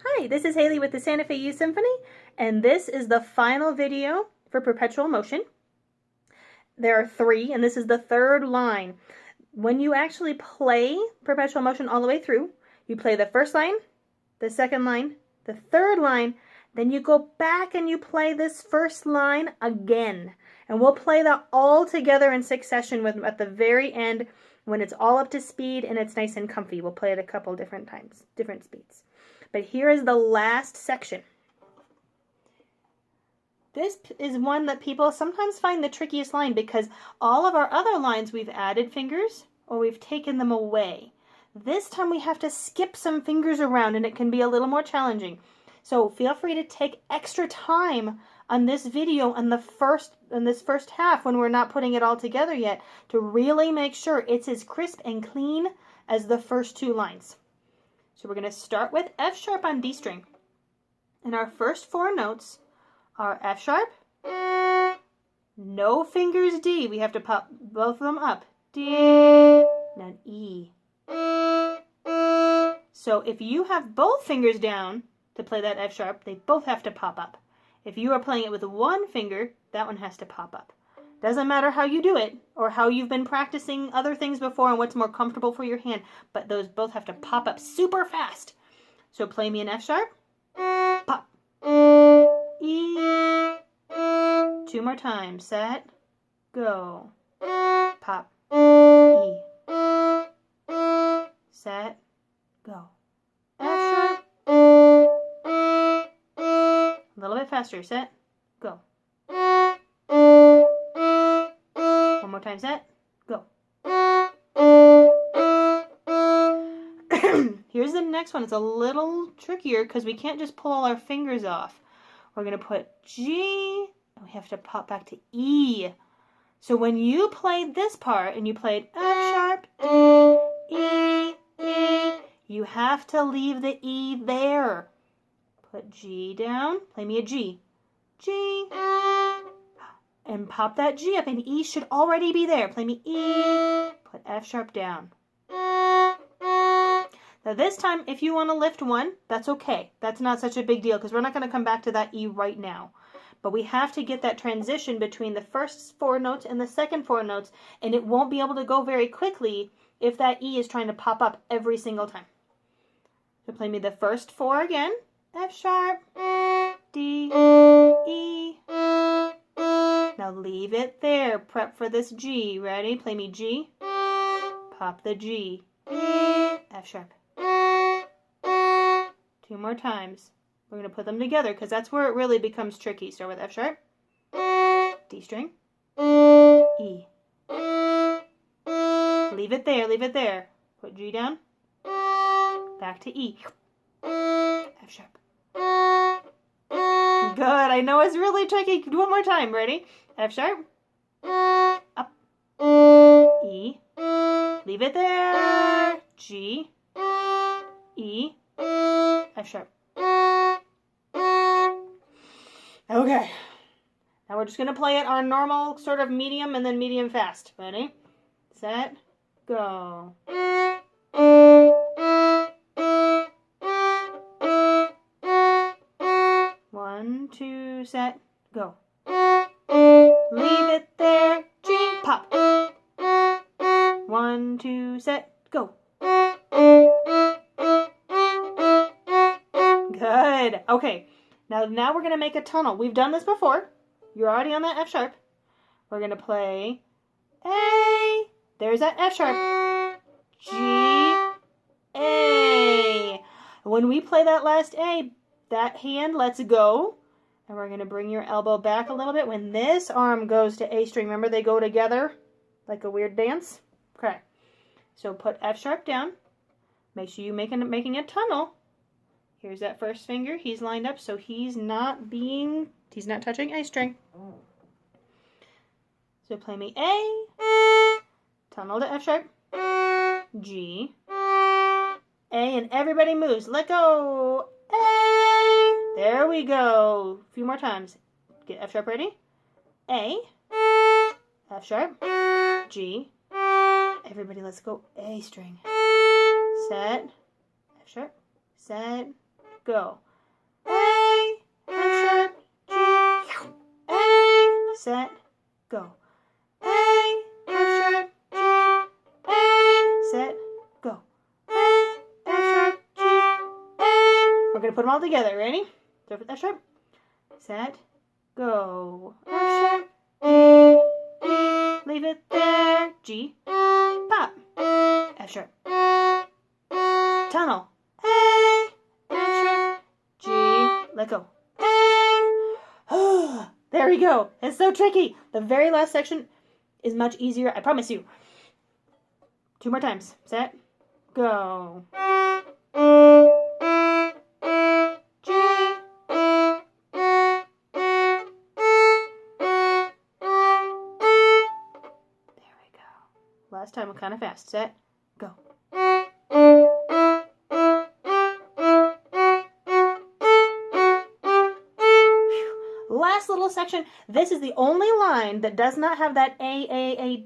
Hi, this is Haley with the Santa Fe Youth Symphony, and this is the final video for Perpetual Motion. There are 3, and this is the 3rd line. When you actually play Perpetual Motion all the way through, you play the 1st line, the 2nd line, the 3rd line, then you go back and you play this 1st line again. And we'll play that all together in succession at the very end when it's all up to speed and it's nice and comfy. We'll play it a couple different times, different speeds. But here is the last section. This is one that people sometimes find the trickiest line because all of our other lines we've added fingers or we've taken them away. This time we have to skip some fingers around and it can be a little more challenging. So feel free to take extra time on this video on this first half when we're not putting it all together yet to really make sure it's as crisp and clean as the first 2 lines. So we're going to start with F sharp on D string. And our first 4 notes are F sharp, no fingers D. We have to pop both of them up. D, and E. So if you have both fingers down to play that F sharp, they both have to pop up. If you are playing it with 1 finger, that one has to pop up. Doesn't matter how you do it or how you've been practicing other things before and what's more comfortable for your hand, but those both have to pop up super fast. So play me an F sharp, pop, E, 2 more times, set, go, pop, E, set, go, F sharp, a little bit faster, set, go. One more time, set, go. Here's the next one. It's a little trickier because we can't just pull all our fingers off. We're going to put G, and we have to pop back to E. So when you played this part and you played F sharp, D, E, E, you have to leave the E there. Put G down, play me a G. G, and pop that G up, and E should already be there. Play me E, put F sharp down. Now this time, if you want to lift 1, that's okay. That's not such a big deal because we're not going to come back to that E right now. But we have to get that transition between the first 4 notes and the second 4 notes, and it won't be able to go very quickly if that E is trying to pop up every single time. So play me the first 4 again. F sharp, D, E. Now leave it there. Prep for this G. Ready? Play me G. Pop the G. F sharp. 2 more times. We're going to put them together because that's where it really becomes tricky. Start with F sharp, D string, E. Leave it there, leave it there. Put G down, back to E. F sharp. Good, I know it's really tricky. 1 more time, ready? F sharp, up, E. Leave it there, G, E, F sharp. Okay, now we're just going to play it our normal sort of medium and then medium fast. Ready, set, go. 1, 2, set, go. Leave it there, G, pop. 1, 2, set, go. Good. Okay. Now we're going to make a tunnel. We've done this before. You're already on that F sharp. We're going to play A. There's that F sharp. G, A. When we play that last A, that hand lets go. And we're going to bring your elbow back a little bit. When this arm goes to A string, remember they go together like a weird dance? Okay. So put F sharp down. Make sure you're making a tunnel. Here's that first finger. He's lined up, so he's not touching A string. So play me A, tunnel to F sharp, G, A, and everybody moves. Let go. A. There we go. A few more times. Get F sharp ready. A, F sharp, G. Everybody, let's go. A string. Set, F sharp, set, go. A, F sharp, G, A, set, go. A, F sharp, G, A, set, go. A, F sharp, G, A. We're going to put them all together. Ready? So for F sharp, set, go. F sharp, E, E, leave it there, G, pop, F sharp, tunnel, A, F sharp, G, let go, A. There we go. It's so tricky. The very last section is much easier, I promise you. 2 more times. Set, go. Last time, kind of fast. Set, go. Last little section. This is the only line that does not have that A-A-D-D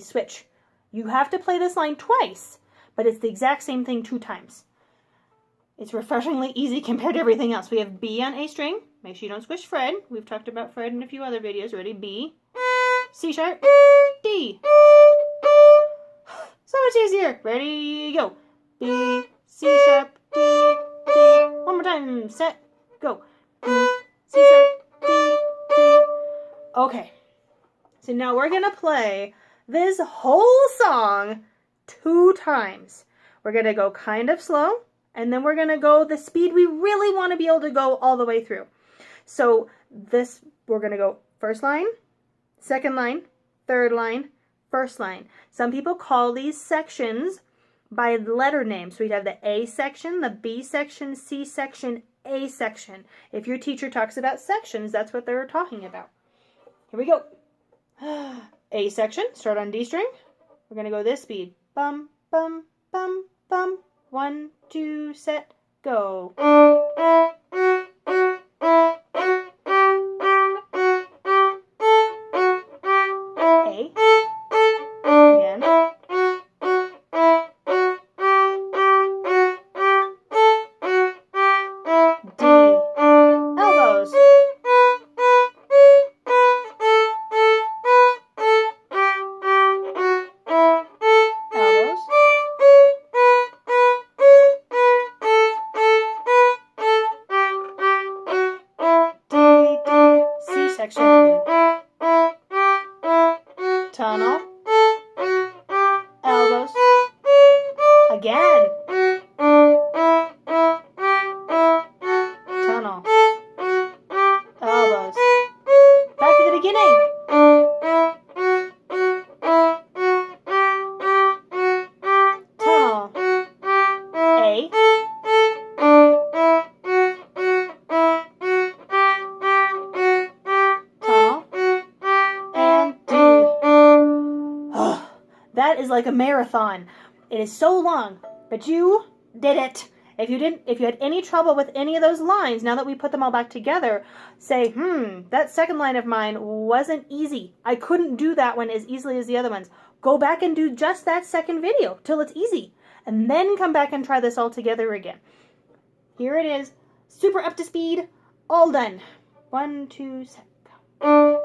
switch. You have to play this line twice, but it's the exact same thing 2 times. It's refreshingly easy compared to everything else. We have B on A string. Make sure you don't squish Fred. We've talked about Fred in a few other videos. Ready? B, C sharp, D. So much easier. Ready, go. B, C sharp, D, D. One more time. Set, go. B, C sharp, D, D. Okay. So now we're going to play this whole song 2 times. We're going to go kind of slow, and then we're going to go the speed we really want to be able to go all the way through. So this, we're going to go first line, second line, third line, first line. Some people call these sections by letter names. So we'd have the A section, the B section, C section, A section. If your teacher talks about sections, that's what they're talking about. Here we go. A section, start on D string. We're going to go this speed. Bum, bum, bum, bum. 1, 2, set, go. Tunnel, elbows, again, tunnel, elbows, back to the beginning, tunnel, A, that is like a marathon. It is so long, but you did it. If you had any trouble with any of those lines, now that we put them all back together, say, that second line of mine wasn't easy. I couldn't do that one as easily as the other ones. Go back and do just that second video till it's easy, and then come back and try this all together again. Here it is, super up to speed, all done. 1, 2, set, go.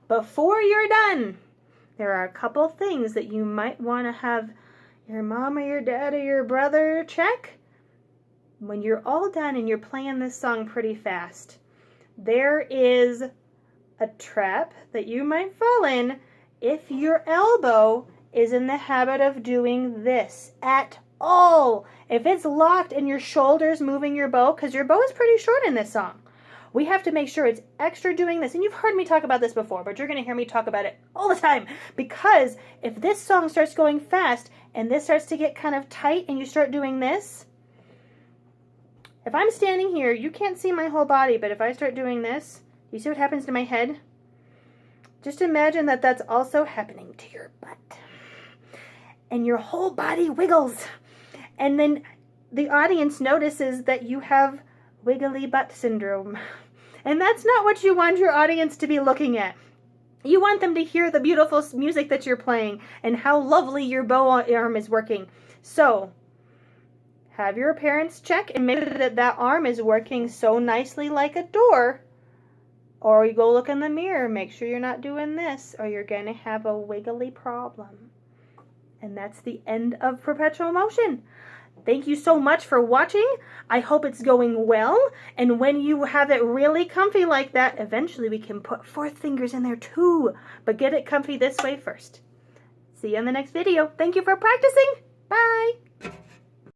Before you're done, there are a couple things that you might want to have your mom or your dad or your brother check. When you're all done and you're playing this song pretty fast, there is a trap that you might fall in if your elbow is in the habit of doing this at all. If it's locked and your shoulder's moving your bow, because your bow is pretty short in this song. we have to make sure it's extra doing this. And you've heard me talk about this before, but you're going to hear me talk about it all the time. Because if this song starts going fast and this starts to get kind of tight and you start doing this, if I'm standing here, you can't see my whole body, but if I start doing this, you see what happens to my head? Just imagine that that's also happening to your butt. And your whole body wiggles. And then the audience notices that you have wiggly butt syndrome. And that's not what you want your audience to be looking at. You want them to hear the beautiful music that you're playing and how lovely your bow arm is working. So, have your parents check and make sure that that arm is working so nicely like a door. Or you go look in the mirror, make sure you're not doing this, or you're going to have a wiggly problem. And that's the end of perpetual motion. Thank you so much for watching. I hope it's going well. And when you have it really comfy like that, eventually we can put fourth fingers in there too. But get it comfy this way first. See you in the next video. Thank you for practicing. Bye.